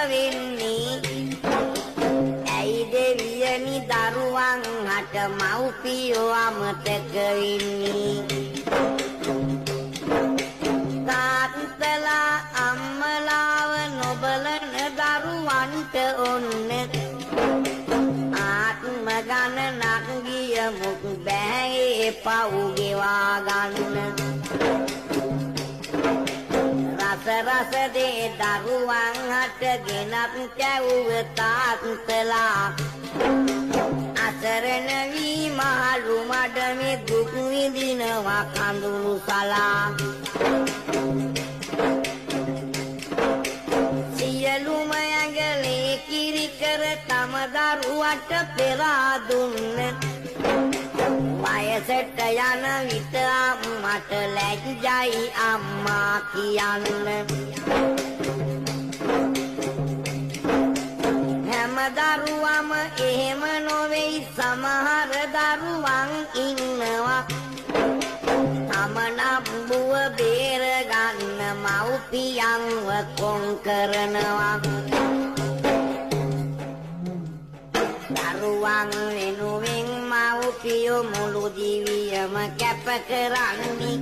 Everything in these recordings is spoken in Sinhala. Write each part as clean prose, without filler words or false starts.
වෙන්නේ ඇයි දෙවියනි දරුවන් හට මව්පියෝ අමතක වෙන්නේ තාත්තලා අම්මලාව නොබලන දරුවන්ට ඔන්න ආත්ම ගණනක් ගියමුත් බෑ පව් ගෙවා ගන්න රස දේ දරුවන් හට ගෙනත් කැවුව තාත්තලා අසරණ වී මහලු මඩමේ දුක් විඳිනවා කඳුළු සලා සියලුම ඇඟලේ කිරි කර තම දරුවට පෙරා දුන්න වයසට යන විට අම්මට ලැජ්ජයි අම්මා කියන්න හැම දරුවම එහෙම නොවෙයි සමහර දරුවන් ඉන්නවා තම නම්බුව බේර ගන්න මව්පියන්ව කොන් කරනවා දරුවන් වෙනුවෙන් මව්පියෝ මුළු දිවියම කැප කරන්නේ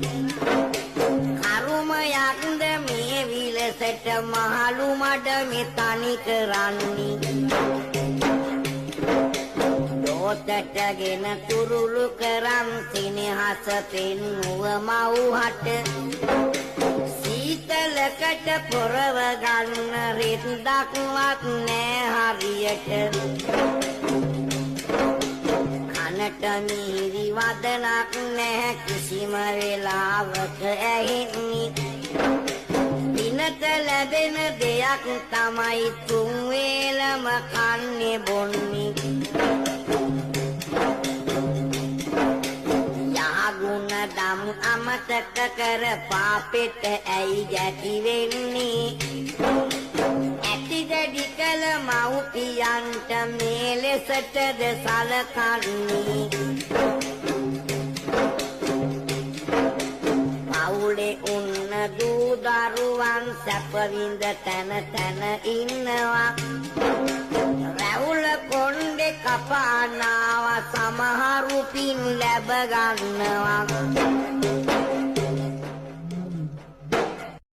කරුමයක්ද මේ විලසට මහලු මඩ මෙතනි කරන්නේ දෝතටගෙන තුරුළු කරන් සිනහස පෙන්නුව මව්හට සීතලකට පොරව ගන්න රෙද්දක්වත් නෑ හරියට කනට මිහිරි වදනක් නැහැ කිසිම වෙලාවක ඇහෙන්නේ දිනට ලැබෙන දෙයක් තමයි තුන් වේලම කන්නේ බොන්නේ යහගුණ දම් අමතක කර පාපෙට ඇයි ගැටි වෙන්නේ ඇතිදඩි කළ මව්පියන්ට මේ ලෙසටද සලකන්නේ පවුලේ උන්න දූ දරුවන් සැපවිඳ තැන තැන ඉන්නවා රැවුල කොණ්ඩේ කපානවා සමහරු පින් ලැබ ගන්නවා